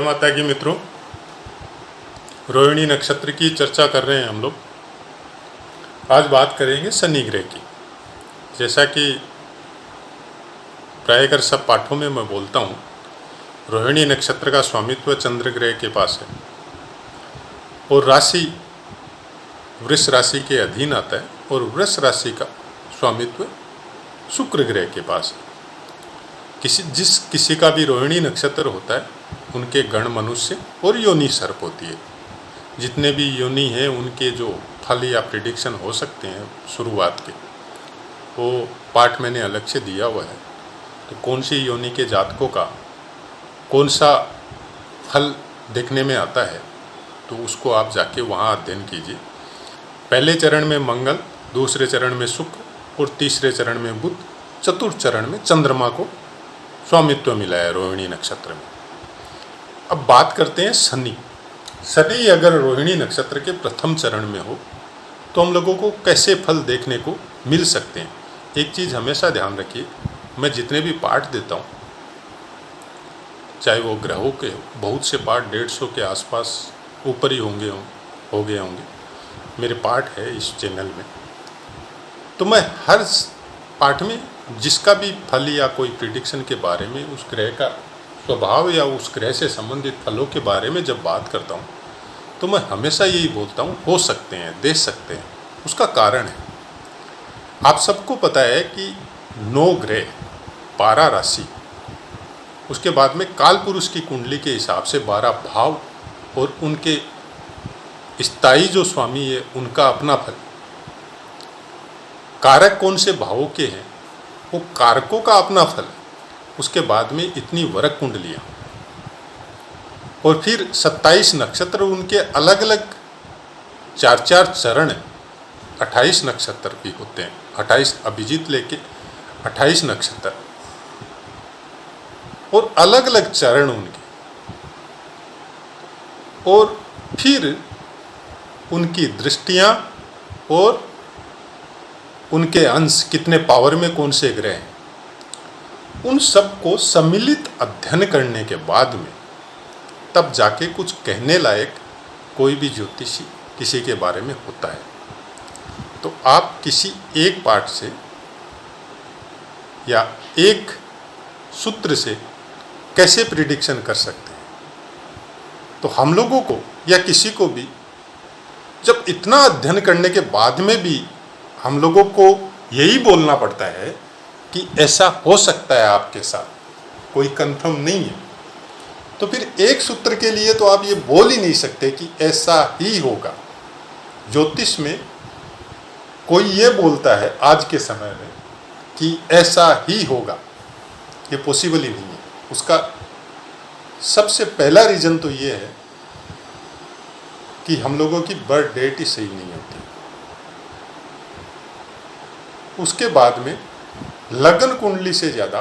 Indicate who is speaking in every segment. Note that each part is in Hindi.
Speaker 1: माता की मित्रों, रोहिणी नक्षत्र की चर्चा कर रहे हैं हम लोग। आज बात करेंगे शनि ग्रह की। जैसा कि प्रायकर सब पाठों में मैं बोलता हूँ, रोहिणी नक्षत्र का स्वामित्व चंद्र ग्रह के पास है और राशि वृष राशि के अधीन आता है और वृष राशि का स्वामित्व शुक्र ग्रह के पास है। किसी का भी रोहिणी नक्षत्र होता है, उनके गण मनुष्य और योनि सर्प होती है। जितने भी योनि हैं उनके जो फल या प्रिडिक्शन हो सकते हैं शुरुआत के, वो पाठ मैंने अलग से दिया हुआ है। तो कौन सी योनि के जातकों का कौन सा फल देखने में आता है, तो उसको आप जाके वहाँ अध्ययन कीजिए। पहले चरण में मंगल, दूसरे चरण में शुक्र और तीसरे चरण में बुध, चतुर्थ चरण में चंद्रमा को स्वामित्व मिला है रोहिणी नक्षत्र में। अब बात करते हैं शनि। शनि अगर रोहिणी नक्षत्र के प्रथम चरण में हो तो हम लोगों को कैसे फल देखने को मिल सकते हैं। एक चीज़ हमेशा ध्यान रखिए, मैं जितने भी पाठ देता हूँ, चाहे वो ग्रहों के बहुत से पाठ 150 के आसपास ऊपर ही हो गए होंगे मेरे पाठ है इस चैनल में, तो मैं हर पाठ में जिसका भी फल या कोई प्रिडिक्शन के बारे में, उस ग्रह का स्वभाव या उस ग्रह से संबंधित फलों के बारे में जब बात करता हूँ, तो मैं हमेशा यही बोलता हूँ, हो सकते हैं, दे सकते हैं। उसका कारण है, आप सबको पता है कि 9 ग्रह, 12 राशि, उसके बाद में काल पुरुष की कुंडली के हिसाब से 12 भाव और उनके स्थायी जो स्वामी है उनका अपना फल। कारक कौन से भावों के हैं, वो कारकों का अपना फल। उसके बाद में इतनी वरक कुंडलियाँ और फिर 27 नक्षत्र, उनके अलग अलग 4-4 चरण, 28 नक्षत्र भी होते हैं। 28 अभिजीत लेके 28 नक्षत्र और अलग अलग चरण उनके, और फिर उनकी दृष्टियाँ और उनके अंश कितने पावर में कौन से ग्रह हैं, उन सब को सम्मिलित अध्ययन करने के बाद में तब जाके कुछ कहने लायक कोई भी ज्योतिषी किसी के बारे में होता है। तो आप किसी एक पाठ से या एक सूत्र से कैसे प्रिडिक्शन कर सकते हैं। तो हम लोगों को या किसी को भी जब इतना अध्ययन करने के बाद में भी हम लोगों को यही बोलना पड़ता है कि ऐसा हो सकता है आपके साथ, कोई कंफर्म नहीं है, तो फिर एक सूत्र के लिए तो आप ये बोल ही नहीं सकते कि ऐसा ही होगा। ज्योतिष में कोई ये बोलता है आज के समय में कि ऐसा ही होगा, ये पॉसिबल ही नहीं है। उसका सबसे पहला रीज़न तो ये है कि हम लोगों की बर्थ डेट ही सही नहीं होती। उसके बाद में लगन कुंडली से ज़्यादा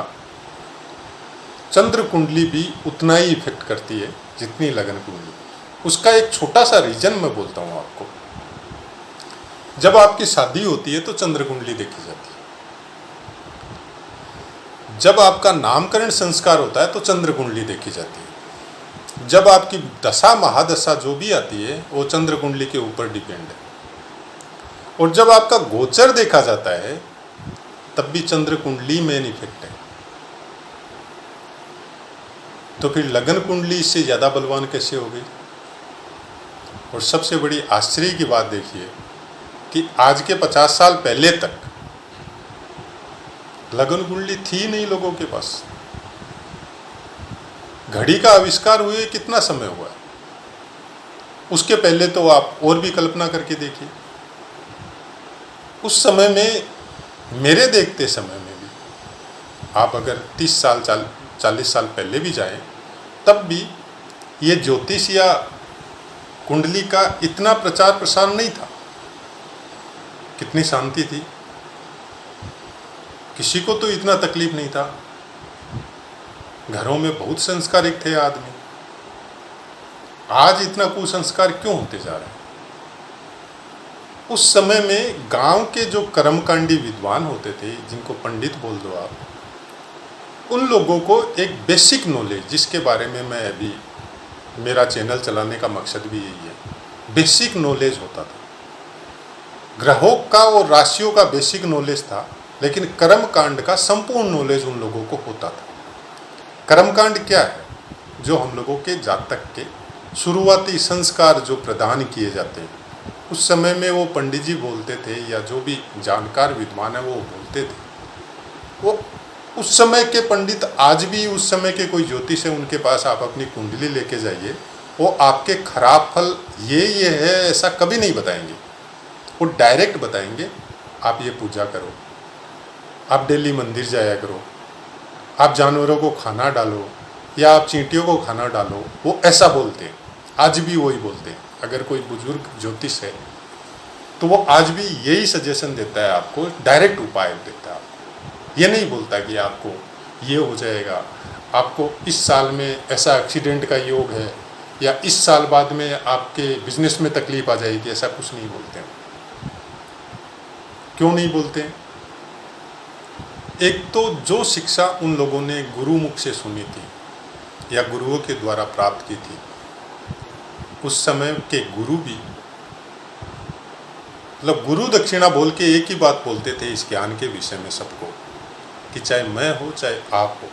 Speaker 1: चंद्र कुंडली भी उतना ही इफेक्ट करती है जितनी लगन कुंडली। उसका एक छोटा सा रीजन मैं बोलता हूँ आपको। जब आपकी शादी होती है तो चंद्र कुंडली देखी जाती है। जब आपका नामकरण संस्कार होता है तो चंद्र कुंडली देखी जाती है। जब आपकी दशा महादशा जो भी आती है वो चंद्र कुंडली के ऊपर डिपेंड है। और जब आपका गोचर देखा जाता है तब भी चंद्र कुंडली मेन इफेक्ट है। तो फिर लगन कुंडली इससे ज़्यादा बलवान कैसे हो गई। और सबसे बड़ी आश्चर्य की बात देखिए कि आज के 50 साल पहले तक लगन कुंडली थी नहीं लोगों के पास। घड़ी का आविष्कार हुए कितना समय हुआ है, उसके पहले तो आप और भी कल्पना करके देखिए। उस समय में, मेरे देखते समय में भी, आप अगर 30 साल 40 साल पहले भी जाएं, तब भी ये ज्योतिष या कुंडली का इतना प्रचार प्रसार नहीं था। कितनी शांति थी, किसी को तो इतना तकलीफ नहीं था। घरों में बहुत संस्कारिक थे आदमी। आज इतना कुसंस्कार क्यों होते जा रहे हैं। उस समय में गांव के जो कर्मकांडी विद्वान होते थे, जिनको पंडित बोल दो आप, उन लोगों को एक बेसिक नॉलेज, जिसके बारे में मैं अभी मेरा चैनल चलाने का मकसद भी यही है। बेसिक नॉलेज होता था, ग्रहों का और राशियों का बेसिक नॉलेज था, लेकिन कर्मकांड का संपूर्ण नॉलेज उन लोगों को होता था। कर्मकांड क्या है? जो हम लोगों के जातक के शुरुआती संस्कार जो प्रदान किए जाते हैं, उस समय में वो पंडित जी बोलते थे या जो भी जानकार विद्वान है वो बोलते थे। वो उस समय के पंडित आज भी, उस समय के कोई ज्योतिष है उनके पास आप अपनी कुंडली लेके जाइए, वो आपके खराब फल ये है ऐसा कभी नहीं बताएंगे। वो डायरेक्ट बताएंगे आप ये पूजा करो, आप डेली मंदिर जाया करो, आप जानवरों को खाना डालो या आप चींटियों को खाना डालो। वो ऐसा बोलते हैं, आज भी वही बोलते हैं। अगर कोई बुजुर्ग ज्योतिष है तो वो आज भी यही सजेशन देता है आपको, डायरेक्ट उपाय देता है आपको। ये नहीं बोलता कि आपको ये हो जाएगा, आपको इस साल में ऐसा एक्सीडेंट का योग है या इस साल बाद में आपके बिजनेस में तकलीफ आ जाएगी, ऐसा कुछ नहीं बोलते हैं। क्यों नहीं बोलते हैं? एक तो जो शिक्षा उन लोगों ने गुरुमुख से सुनी थी या गुरुओं के द्वारा प्राप्त की थी, उस समय के गुरु भी मतलब गुरु दक्षिणा बोल के एक ही बात बोलते थे इस ज्ञान के विषय में सबको, कि चाहे मैं हो चाहे आप हो,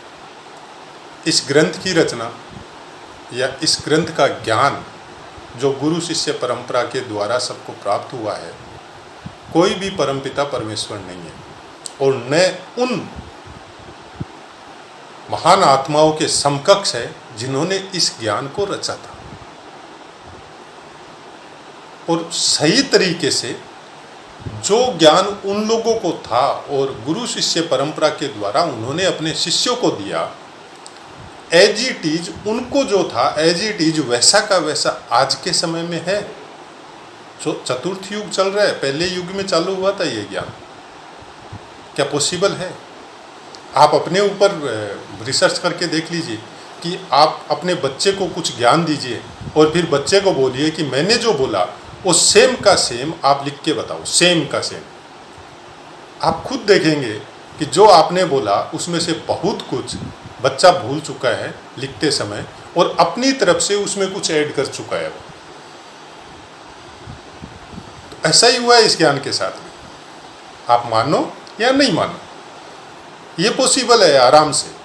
Speaker 1: इस ग्रंथ की रचना या इस ग्रंथ का ज्ञान जो गुरु शिष्य परंपरा के द्वारा सबको प्राप्त हुआ है, कोई भी परमपिता परमेश्वर नहीं है और न उन महान आत्माओं के समकक्ष है जिन्होंने इस ज्ञान को रचा था। और सही तरीके से जो ज्ञान उन लोगों को था और गुरु शिष्य परंपरा के द्वारा उन्होंने अपने शिष्यों को दिया, एज इट इज उनको जो था एज इट इज वैसा का वैसा आज के समय में है। जो चतुर्थ युग चल रहा है, पहले युग में चालू हुआ था ये ज्ञान, क्या पॉसिबल है? आप अपने ऊपर रिसर्च करके देख लीजिए कि आप अपने बच्चे को कुछ ज्ञान दीजिए और फिर बच्चे को बोलिए कि मैंने जो बोला वो सेम का सेम आप लिख के बताओ, सेम का सेम। आप खुद देखेंगे कि जो आपने बोला उसमें से बहुत कुछ बच्चा भूल चुका है लिखते समय और अपनी तरफ से उसमें कुछ ऐड कर चुका है। वो तो ऐसा ही हुआ है इस ज्ञान के साथ में, आप मानो या नहीं मानो, ये पॉसिबल है आराम से।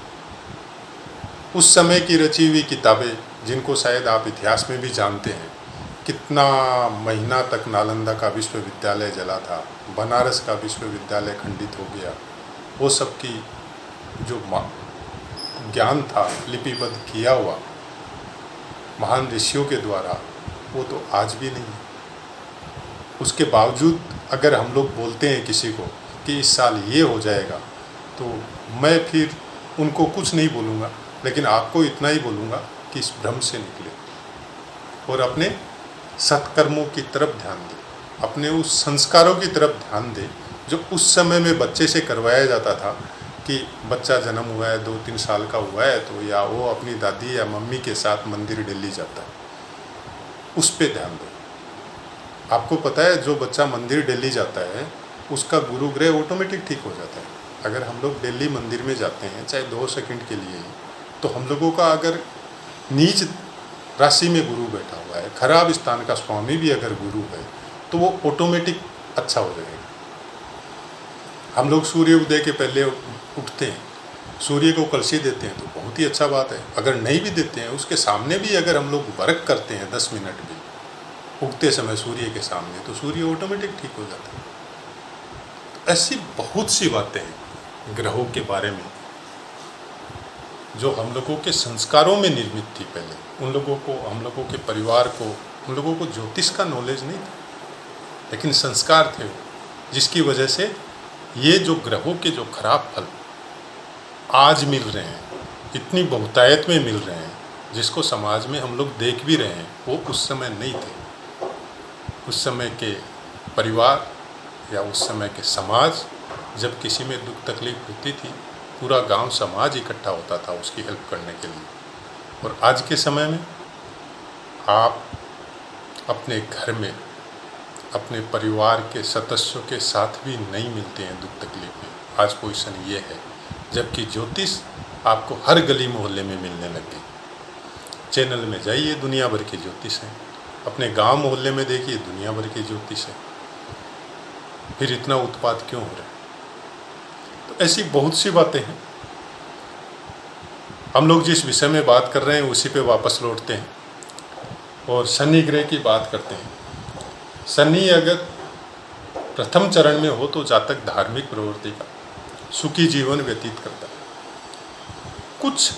Speaker 1: उस समय की रची हुई किताबें जिनको शायद आप इतिहास में भी जानते हैं, कितना महीना तक नालंदा का विश्वविद्यालय जला था, बनारस का विश्वविद्यालय खंडित हो गया, वो सब की जो ज्ञान था लिपिबद्ध किया हुआ महान ऋषियों के द्वारा, वो तो आज भी नहीं है। उसके बावजूद अगर हम लोग बोलते हैं किसी को कि इस साल ये हो जाएगा, तो मैं फिर उनको कुछ नहीं बोलूँगा, लेकिन आपको इतना ही बोलूँगा कि इस भ्रम से निकले और अपने सत्कर्मों की तरफ ध्यान दें, अपने उस संस्कारों की तरफ ध्यान दें जो उस समय में बच्चे से करवाया जाता था। कि बच्चा जन्म हुआ है, 2-3 साल का हुआ है तो या वो अपनी दादी या मम्मी के साथ मंदिर डेली जाता है, उस पर ध्यान दो। आपको पता है जो बच्चा मंदिर डेली जाता है उसका गुरु ग्रह ऑटोमेटिक ठीक हो जाता है। अगर हम लोग डेली मंदिर में जाते हैं चाहे 2 सेकंड के लिए ही, तो हम लोगों का अगर नीच राशि में गुरु बैठा हुआ है, खराब स्थान का स्वामी भी अगर गुरु है, तो वो ऑटोमेटिक अच्छा हो जाएगा। हम लोग सूर्य उदय के पहले उठते हैं, सूर्य को कलशी देते हैं तो बहुत ही अच्छा बात है। अगर नहीं भी देते हैं, उसके सामने भी अगर हम लोग वर्क करते हैं 10 मिनट भी उगते समय सूर्य के सामने, तो सूर्य ऑटोमेटिक ठीक हो जाता है। ऐसी बहुत सी बातें हैं ग्रहों के बारे में जो हम लोगों के संस्कारों में निर्मित थी। पहले उन लोगों को, हम लोगों के परिवार को, उन लोगों को ज्योतिष का नॉलेज नहीं था, लेकिन संस्कार थे जिसकी वजह से ये जो ग्रहों के जो खराब फल आज मिल रहे हैं, इतनी बहुतायत में मिल रहे हैं, जिसको समाज में हम लोग देख भी रहे हैं, वो उस समय नहीं थे। उस समय के परिवार या उस समय के समाज, जब किसी में दुख तकलीफ होती थी, पूरा गांव समाज इकट्ठा होता था उसकी हेल्प करने के लिए। और आज के समय में आप अपने घर में अपने परिवार के सदस्यों के साथ भी नहीं मिलते हैं दुख तकलीफ में। आज पोजीशन ये है, जबकि ज्योतिष आपको हर गली मोहल्ले में मिलने लग गई। चैनल में जाइए, दुनिया भर के ज्योतिष हैं। अपने गांव मोहल्ले में देखिए, दुनिया भर के ज्योतिष हैं। फिर इतना उत्पाद क्यों हो रहा है? तो ऐसी बहुत सी बातें हैं। हम लोग जिस विषय में बात कर रहे हैं उसी पे वापस लौटते हैं और शनि ग्रह की बात करते हैं। शनि अगर प्रथम चरण में हो तो जातक धार्मिक प्रवृत्ति का सुखी जीवन व्यतीत करता है। कुछ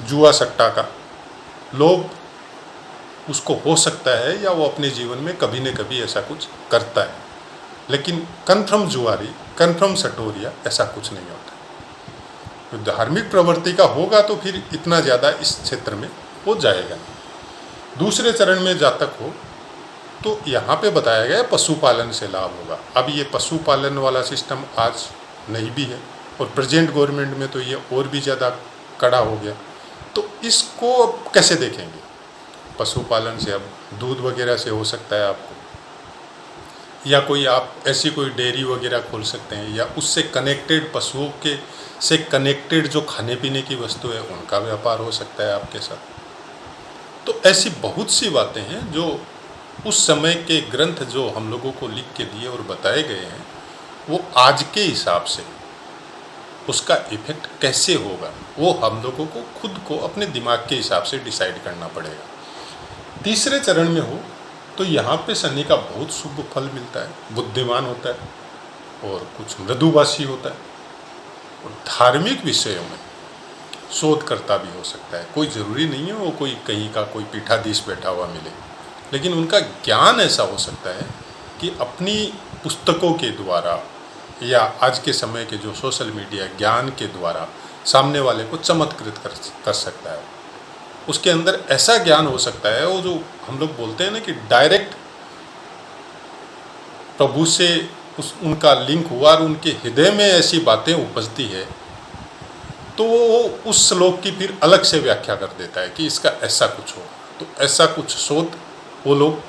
Speaker 1: जुआ सट्टा का लोभ उसको हो सकता है या वो अपने जीवन में कभी न कभी ऐसा कुछ करता है, लेकिन कन्फर्म जुआरी, कन्फर्म सटोरिया ऐसा कुछ नहीं होता। तो धार्मिक प्रवृत्ति का होगा तो फिर इतना ज़्यादा इस क्षेत्र में वो जाएगा नहीं। दूसरे चरण में जातक हो तो यहाँ पे बताया गया पशुपालन से लाभ होगा। अब ये पशुपालन वाला सिस्टम आज नहीं भी है और प्रेजेंट गवर्नमेंट में तो ये और भी ज़्यादा कड़ा हो गया। तो इसको अब कैसे देखेंगे? पशुपालन से अब दूध वगैरह से हो सकता है आपको, या कोई आप ऐसी कोई डेयरी वगैरह खोल सकते हैं, या उससे कनेक्टेड पशुओं के से कनेक्टेड जो खाने पीने की वस्तु है उनका व्यापार हो सकता है आपके साथ। तो ऐसी बहुत सी बातें हैं जो उस समय के ग्रंथ जो हम लोगों को लिख के दिए और बताए गए हैं, वो आज के हिसाब से उसका इफेक्ट कैसे होगा वो हम लोगों को खुद को अपने दिमाग के हिसाब से डिसाइड करना पड़ेगा। तीसरे चरण में हो तो यहाँ पे शनि का बहुत शुभ फल मिलता है, बुद्धिमान होता है और कुछ मृदुभाषी होता है और धार्मिक विषयों में शोधकर्ता भी हो सकता है। कोई ज़रूरी नहीं है वो कोई कहीं का कोई पीठाधीश बैठा हुआ मिले, लेकिन उनका ज्ञान ऐसा हो सकता है कि अपनी पुस्तकों के द्वारा या आज के समय के जो सोशल मीडिया ज्ञान के द्वारा सामने वाले को चमत्कृत कर सकता है। उसके अंदर ऐसा ज्ञान हो सकता है वो जो हम लोग बोलते हैं ना कि डायरेक्ट प्रभु से उनका लिंक हुआ और उनके हृदय में ऐसी बातें उपजती है तो वो उस श्लोक की फिर अलग से व्याख्या कर देता है कि इसका ऐसा कुछ हो। तो ऐसा कुछ शोध वो लोग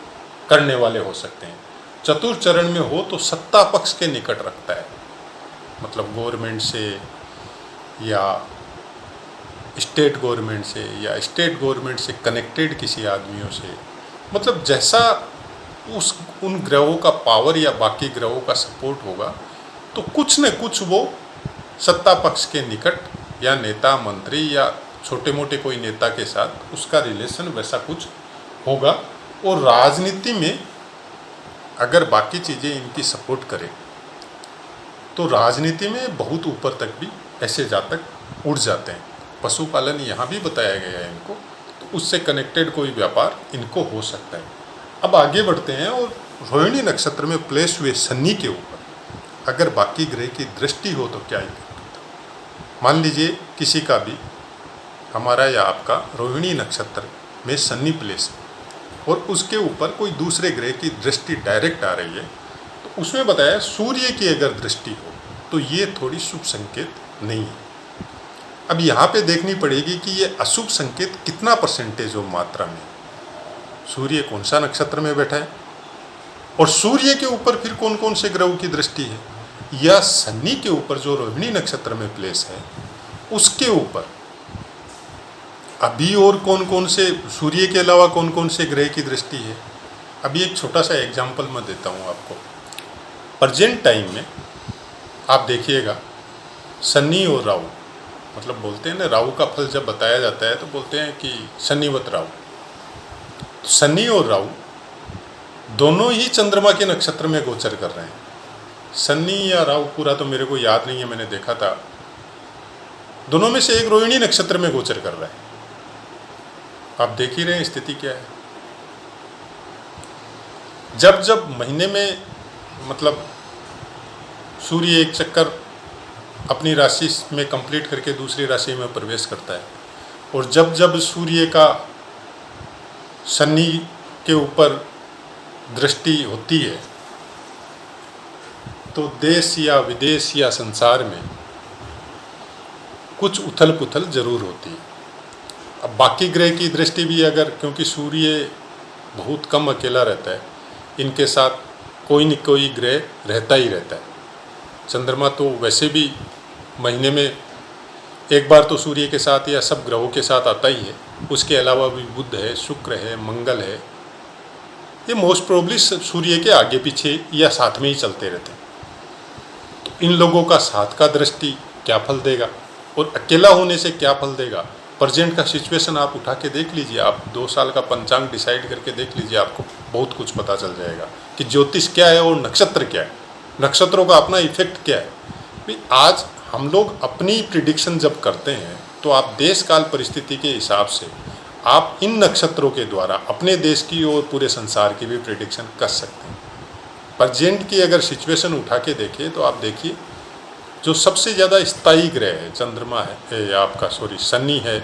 Speaker 1: करने वाले हो सकते हैं। चतुर्थ चरण में हो तो सत्ता पक्ष के निकट रखता है, मतलब गवर्नमेंट से या स्टेट गवर्नमेंट से या स्टेट गवर्नमेंट से कनेक्टेड किसी आदमियों से, मतलब जैसा उन ग्रहों का पावर या बाकी ग्रहों का सपोर्ट होगा तो कुछ न कुछ वो सत्ता पक्ष के निकट या नेता मंत्री या छोटे मोटे कोई नेता के साथ उसका रिलेशन वैसा कुछ होगा। और राजनीति में अगर बाकी चीज़ें इनकी सपोर्ट करें तो राजनीति में बहुत ऊपर तक भी ऐसे जातक उड़ जाते हैं। पशुपालन यहाँ भी बताया गया है इनको, तो उससे कनेक्टेड कोई व्यापार इनको हो सकता है। अब आगे बढ़ते हैं और रोहिणी नक्षत्र में प्लेस हुए शनि के ऊपर अगर बाकी ग्रह की दृष्टि हो तो क्या इफेक्ट होता है। मान लीजिए किसी का भी, हमारा या आपका रोहिणी नक्षत्र में शनि प्लेस है और उसके ऊपर कोई दूसरे ग्रह की दृष्टि डायरेक्ट आ रही है, तो उसमें बताया सूर्य की अगर दृष्टि हो तो ये थोड़ी शुभ संकेत नहीं है। अब यहाँ पे देखनी पड़ेगी कि ये अशुभ संकेत कितना परसेंटेज और मात्रा में। सूर्य कौन सा नक्षत्र में बैठा है और सूर्य के ऊपर फिर कौन कौन से ग्रहों की दृष्टि है, या शनि के ऊपर जो रोहिणी नक्षत्र में प्लेस है उसके ऊपर अभी और कौन कौन से, सूर्य के अलावा कौन कौन से ग्रह की दृष्टि है। अभी एक छोटा सा एग्जाम्पल मैं देता हूँ आपको। प्रेजेंट टाइम में आप देखिएगा शनि और राहु, मतलब बोलते हैं ना राहु का फल जब बताया जाता है तो बोलते हैं कि शनिवत राहु। तो शनि और राहु दोनों ही चंद्रमा के नक्षत्र में गोचर कर रहे हैं। शनि या राहु पूरा तो मेरे को याद नहीं है, मैंने देखा था। दोनों में से एक रोहिणी नक्षत्र में गोचर कर रहा है। आप देख ही रहे हैं स्थिति क्या है। जब जब महीने में मतलब सूर्य एक चक्कर अपनी राशि में कंप्लीट करके दूसरी राशि में प्रवेश करता है और जब जब सूर्य का शनि के ऊपर दृष्टि होती है तो देश या विदेश या संसार में कुछ उथल पुथल जरूर होती है। अब बाकी ग्रह की दृष्टि भी अगर, क्योंकि सूर्य बहुत कम अकेला रहता है, इनके साथ कोई न कोई ग्रह रहता ही रहता है। चंद्रमा तो वैसे भी महीने में एक बार तो सूर्य के साथ या सब ग्रहों के साथ आता ही है, उसके अलावा भी बुध है, शुक्र है, मंगल है, ये मोस्ट प्रोबेबली सूर्य के आगे पीछे या साथ में ही चलते रहते हैं। तो इन लोगों का साथ का दृष्टि क्या फल देगा और अकेला होने से क्या फल देगा, प्रेजेंट का सिचुएशन आप उठा के देख लीजिए, आप 2 साल का पंचांग डिसाइड करके देख लीजिए, आपको बहुत कुछ पता चल जाएगा कि ज्योतिष क्या है और नक्षत्र क्या है, नक्षत्रों का अपना इफेक्ट क्या है। भाई आज हम लोग अपनी प्रिडिक्शन जब करते हैं तो आप देश काल परिस्थिति के हिसाब से आप इन नक्षत्रों के द्वारा अपने देश की और पूरे संसार की भी प्रिडिक्शन कर सकते हैं। प्रेजेंट की अगर सिचुएशन उठा के देखिए तो आप देखिए जो सबसे ज़्यादा स्थायी ग्रह है, चंद्रमा है, आपका शनि है,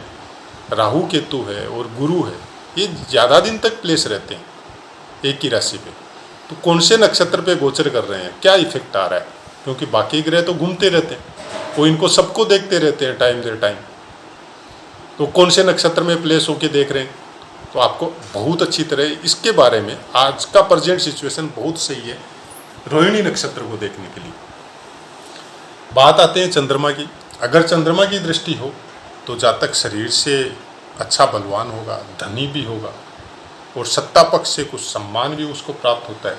Speaker 1: राहु केतु है और गुरु है, ये ज़्यादा दिन तक प्लेस रहते हैं एक ही राशि पे। तो कौन से नक्षत्र पे गोचर कर रहे हैं, क्या इफेक्ट आ रहा है, क्योंकि बाकी ग्रह तो घूमते रहते हैं, वो इनको सबको देखते रहते हैं टाइम देर टाइम। तो कौन से नक्षत्र में प्लेस होके देख रहे हैं, तो आपको बहुत अच्छी तरह इसके बारे में आज का प्रेजेंट सिचुएशन बहुत सही है रोहिणी नक्षत्र को देखने के लिए। बात आते हैं चंद्रमा की। अगर चंद्रमा की दृष्टि हो तो जातक शरीर से अच्छा बलवान होगा, धनी भी होगा और सत्ता पक्ष से कुछ सम्मान भी उसको प्राप्त होता है।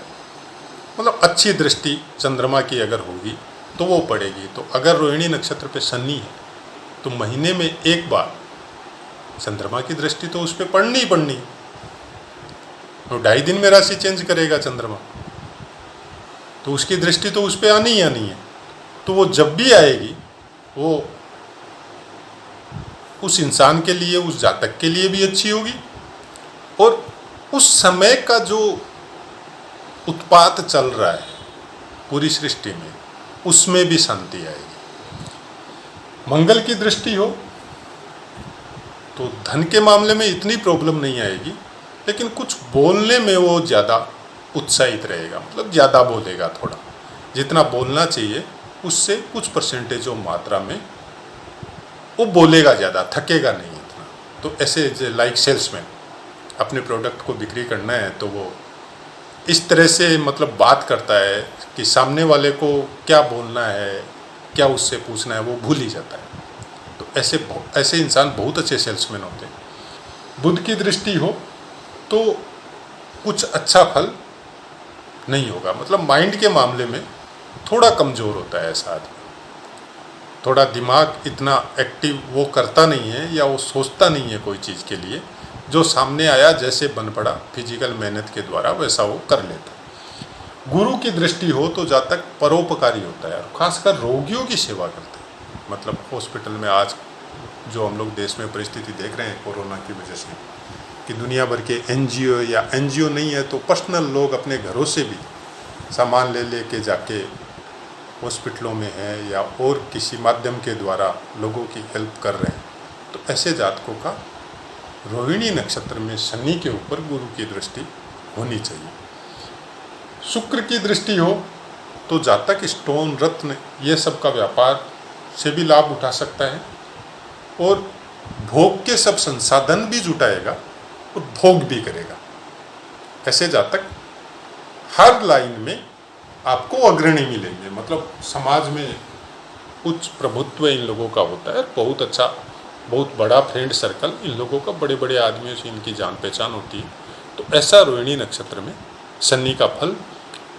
Speaker 1: मतलब अच्छी दृष्टि चंद्रमा की अगर होगी तो वो पड़ेगी। तो अगर रोहिणी नक्षत्र पे शनि है तो महीने में एक बार चंद्रमा की दृष्टि तो उस पर पड़नी ही पड़नी है। तो 2.5 दिन में राशि चेंज करेगा चंद्रमा, तो उसकी दृष्टि तो उस पर आनी ही आनी है। तो वो जब भी आएगी वो उस इंसान के लिए, उस जातक के लिए भी अच्छी होगी और उस समय का जो उत्पात चल रहा है पूरी सृष्टि में उसमें भी शांति आएगी। मंगल की दृष्टि हो तो धन के मामले में इतनी प्रॉब्लम नहीं आएगी, लेकिन कुछ बोलने में वो ज़्यादा उत्साहित रहेगा, मतलब ज़्यादा बोलेगा, थोड़ा जितना बोलना चाहिए उससे कुछ परसेंटेज और मात्रा में वो बोलेगा ज़्यादा, थकेगा नहीं इतना। तो ऐसे लाइक सेल्समैन, अपने प्रोडक्ट को बिक्री करना है तो वो इस तरह से मतलब बात करता है कि सामने वाले को क्या बोलना है, क्या उससे पूछना है, वो भूल ही जाता है। तो ऐसे इंसान बहुत अच्छे सेल्समैन होते हैं। बुध की दृष्टि हो तो कुछ अच्छा फल नहीं होगा, मतलब माइंड के मामले में थोड़ा कमज़ोर होता है ऐसा आदमी, थोड़ा दिमाग इतना एक्टिव वो करता नहीं है या वो सोचता नहीं है कोई चीज़ के लिए, जो सामने आया जैसे बन पड़ा फिजिकल मेहनत के द्वारा वैसा वो कर लेता है। गुरु की दृष्टि हो तो जातक परोपकारी होता है और खासकर रोगियों की सेवा करता है। मतलब हॉस्पिटल में आज जो हम लोग देश में परिस्थिति देख रहे हैं कोरोना की वजह से, कि दुनिया भर के एनजीओ या एनजीओ नहीं है तो पर्सनल लोग अपने घरों से भी सामान ले के जाके हॉस्पिटलों में है या और किसी माध्यम के द्वारा लोगों की हेल्प कर रहे हैं। तो ऐसे जातकों का रोहिणी नक्षत्र में शनि के ऊपर गुरु की दृष्टि होनी चाहिए। शुक्र की दृष्टि हो तो जातक स्टोन, रत्न, ये सब का व्यापार से भी लाभ उठा सकता है और भोग के सब संसाधन भी जुटाएगा और भोग भी करेगा। ऐसे जातक हर लाइन में आपको अग्रणी मिलेंगे, मतलब समाज में उच्च प्रभुत्व इन लोगों का होता है, बहुत अच्छा, बहुत बड़ा फ्रेंड सर्कल इन लोगों का, बड़े बड़े आदमियों से इनकी जान पहचान होती है। तो ऐसा रोहिणी नक्षत्र में शनि का फल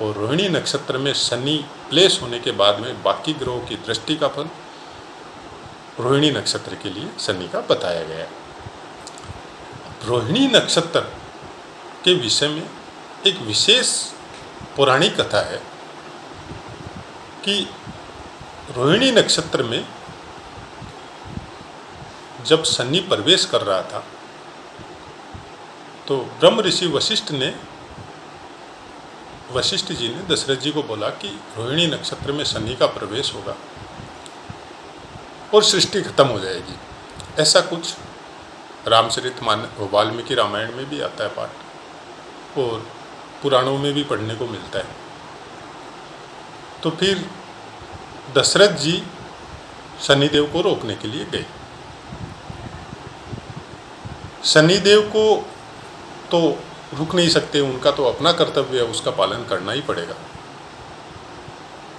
Speaker 1: और रोहिणी नक्षत्र में शनि प्लेस होने के बाद में बाकी ग्रहों की दृष्टि का फल रोहिणी नक्षत्र के लिए शनि का बताया गया है। रोहिणी नक्षत्र के विषय में एक विशेष पौराणिक कथा है कि रोहिणी नक्षत्र में जब शनि प्रवेश कर रहा था तो ब्रह्म ऋषि वशिष्ठ जी ने दशरथ जी को बोला कि रोहिणी नक्षत्र में शनि का प्रवेश होगा और सृष्टि खत्म हो जाएगी। ऐसा कुछ रामचरितमानस, वाल्मीकि रामायण में भी आता है पाठ और पुराणों में भी पढ़ने को मिलता है। तो फिर दशरथ जी शनिदेव को रोकने के लिए गए। शनिदेव को तो रुक नहीं सकते, उनका तो अपना कर्तव्य है, उसका पालन करना ही पड़ेगा।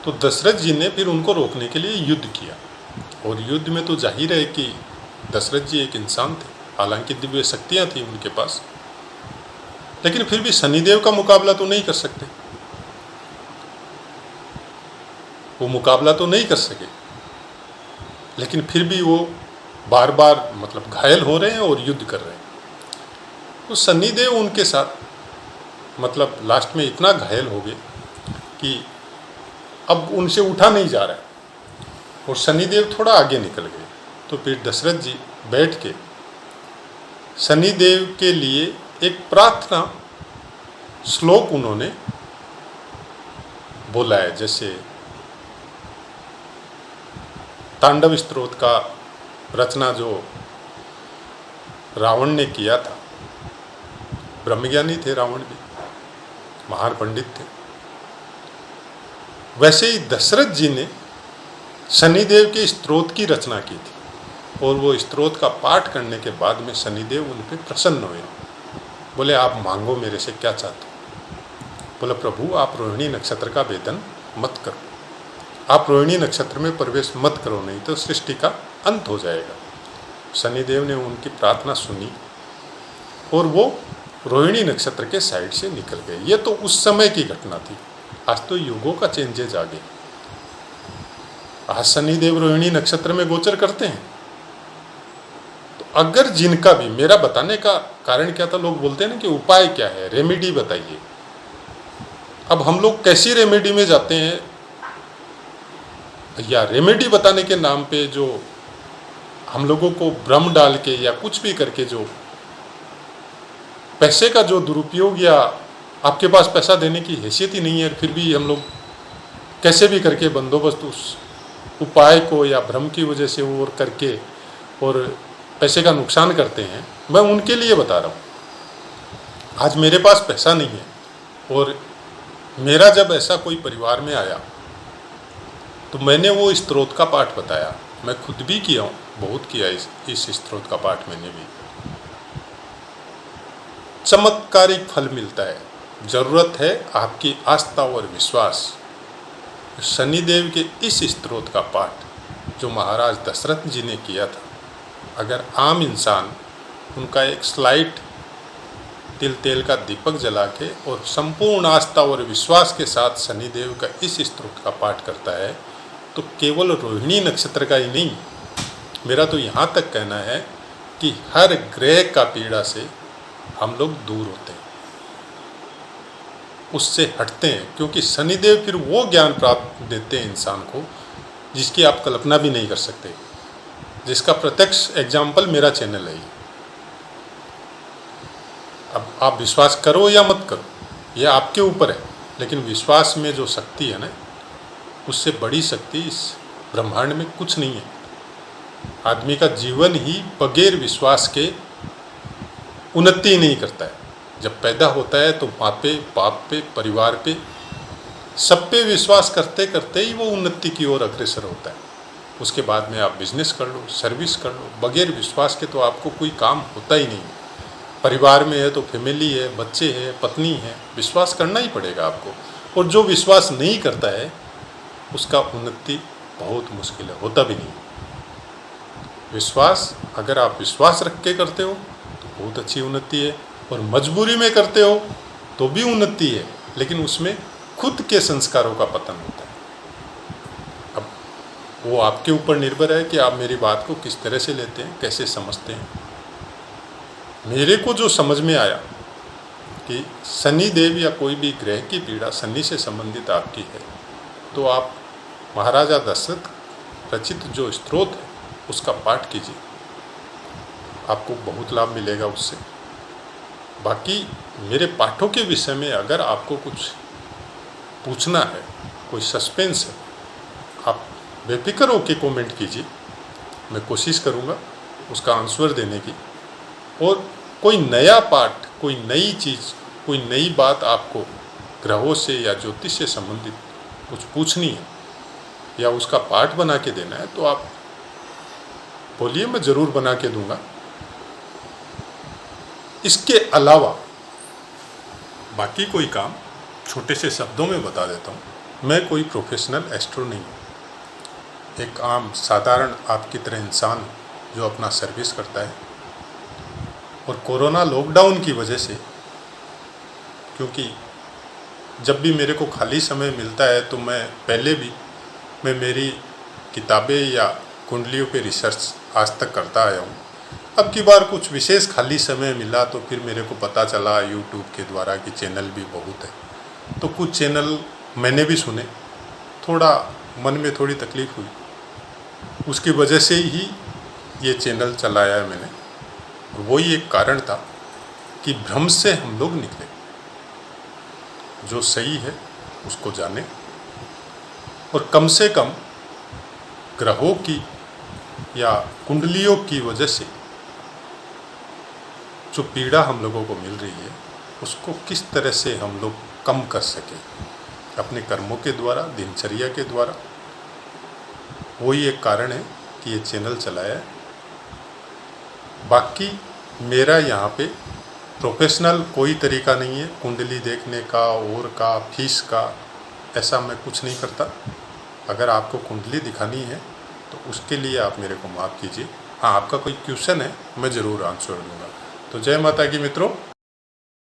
Speaker 1: तो दशरथ जी ने फिर उनको रोकने के लिए युद्ध किया और युद्ध में तो जाहिर है कि दशरथ जी एक इंसान थे, हालांकि दिव्य शक्तियाँ थी उनके पास, लेकिन फिर भी शनिदेव का मुकाबला तो नहीं कर सकते, वो मुकाबला तो नहीं कर सके। लेकिन फिर भी वो बार बार मतलब घायल हो रहे हैं और युद्ध कर रहे हैं। तो शनिदेव उनके साथ मतलब लास्ट में इतना घायल हो गए कि अब उनसे उठा नहीं जा रहा है, और शनिदेव थोड़ा आगे निकल गए। तो फिर दशरथ जी बैठ के शनिदेव के लिए एक प्रार्थना श्लोक उन्होंने बोला है, जैसे तांडव स्तोत्र का रचना जो रावण ने किया था, ब्रह्मज्ञानी थे रावण भी, महान पंडित थे, वैसे ही दशरथ जी ने शनिदेव के स्तोत्र की रचना की थी, और वो स्तोत्र का पाठ करने के बाद में शनिदेव उन पर प्रसन्न हुए। बोले आप मांगो मेरे से क्या चाहते हो। बोले प्रभु आप रोहिणी नक्षत्र का वेदन मत करो, आप रोहिणी नक्षत्र में प्रवेश मत करो, नहीं तो सृष्टि का अंत हो जाएगा। शनिदेव ने उनकी प्रार्थना सुनी और वो रोहिणी नक्षत्र के साइड से निकल गए। ये तो उस समय की घटना थी, आज तो युगों का चेंजेज आ गए। आज शनिदेव रोहिणी नक्षत्र में गोचर करते हैं। तो अगर जिनका भी, मेरा बताने का कारण क्या था, लोग बोलते हैं ना कि उपाय क्या है, रेमेडी बताइए। अब हम लोग कैसी रेमेडी में जाते हैं, या रेमेडी बताने के नाम पे जो हम लोगों को भ्रम डाल के या कुछ भी करके जो पैसे का जो दुरुपयोग, या आपके पास पैसा देने की हैसियत ही नहीं है, फिर भी हम लोग कैसे भी करके बंदोबस्त उस उपाय को या भ्रम की वजह से वो करके और पैसे का नुकसान करते हैं। मैं उनके लिए बता रहा हूँ। आज मेरे पास पैसा नहीं है, और मेरा जब ऐसा कोई परिवार में आया तो मैंने वो स्तोत्र का पाठ बताया। मैं खुद भी किया हूँ, बहुत किया इस स्तोत्र का पाठ मैंने भी। चमत्कारिक फल मिलता है। जरूरत है आपकी आस्था और विश्वास। शनिदेव के इस स्तोत्र का पाठ जो महाराज दशरथ जी ने किया था, अगर आम इंसान उनका एक स्लाइट तिल तेल का दीपक जला के और संपूर्ण आस्था और विश्वास के साथ शनिदेव का इस स्तोत्र का पाठ करता है, तो केवल रोहिणी नक्षत्र का ही नहीं, मेरा तो यहाँ तक कहना है कि हर ग्रह का पीड़ा से हम लोग दूर होते हैं, उससे हटते हैं। क्योंकि शनिदेव फिर वो ज्ञान प्राप्त देते हैं इंसान को जिसकी आप कल्पना भी नहीं कर सकते, जिसका प्रत्यक्ष एग्जाम्पल मेरा चैनल है। अब आप विश्वास करो या मत करो, यह आपके ऊपर है, लेकिन विश्वास में जो शक्ति है ना, उससे बड़ी शक्ति इस ब्रह्मांड में कुछ नहीं है। आदमी का जीवन ही बगैर विश्वास के उन्नति नहीं करता है। जब पैदा होता है तो माँ पे, बाप पे, परिवार पे, सब पे विश्वास करते करते ही वो उन्नति की ओर अग्रसर होता है। उसके बाद में आप बिजनेस कर लो, सर्विस कर लो, बगैर विश्वास के तो आपको कोई काम होता ही नहीं। परिवार में है तो फैमिली है, बच्चे हैं, पत्नी है, विश्वास करना ही पड़ेगा आपको। और जो विश्वास नहीं करता है उसका उन्नति बहुत मुश्किल है, होता भी नहीं। विश्वास, अगर आप विश्वास रख के करते हो तो बहुत अच्छी उन्नति है, और मजबूरी में करते हो तो भी उन्नति है, लेकिन उसमें खुद के संस्कारों का पतन होता है। अब वो आपके ऊपर निर्भर है कि आप मेरी बात को किस तरह से लेते हैं, कैसे समझते हैं। मेरे को जो समझ में आया कि शनि देव या कोई भी ग्रह की पीड़ा शनि से संबंधित आपकी है, तो आप महाराजा दशरथ रचित जो स्तोत्र है उसका पाठ कीजिए, आपको बहुत लाभ मिलेगा उससे। बाकी मेरे पाठों के विषय में अगर आपको कुछ पूछना है, कोई सस्पेंस है, आप बेफिक्र होकर कमेंट कीजिए, मैं कोशिश करूँगा उसका आंसर देने की। और कोई नया पाठ, कोई नई चीज़, कोई नई बात आपको ग्रहों से या ज्योतिष से संबंधित कुछ पूछनी है या उसका पाठ बना के देना है, तो आप बोलिए, मैं ज़रूर बना के दूंगा। इसके अलावा बाकी कोई काम छोटे से शब्दों में बता देता हूँ। मैं कोई प्रोफेशनल एस्ट्रो नहीं हूँ, एक आम साधारण आपकी तरह इंसान हूँ जो अपना सर्विस करता है। और कोरोना लॉकडाउन की वजह से, क्योंकि जब भी मेरे को खाली समय मिलता है तो मैं मेरी किताबें या कुंडलियों पे रिसर्च आज तक करता आया हूँ। अब की बार कुछ विशेष खाली समय मिला तो फिर मेरे को पता चला यूट्यूब के द्वारा कि चैनल भी बहुत है, तो कुछ चैनल मैंने भी सुने। थोड़ा मन में थोड़ी तकलीफ़ हुई, उसकी वजह से ही ये चैनल चलाया है मैंने। वही एक कारण था कि भ्रम से हम लोग निकले, जो सही है उसको जाने, और कम से कम ग्रहों की या कुंडलियों की वजह से जो पीड़ा हम लोगों को मिल रही है उसको किस तरह से हम लोग कम कर सकें अपने कर्मों के द्वारा, दिनचर्या के द्वारा। वही एक कारण है कि ये चैनल चलाया है। बाकी मेरा यहाँ पे प्रोफेशनल कोई तरीका नहीं है कुंडली देखने का और का फीस का, ऐसा मैं कुछ नहीं करता। अगर आपको कुंडली दिखानी है तो उसके लिए आप मेरे को माफ़ कीजिए। हाँ, आपका कोई क्वेश्चन है मैं ज़रूर आंसर दूँगा। तो जय माता की मित्रों।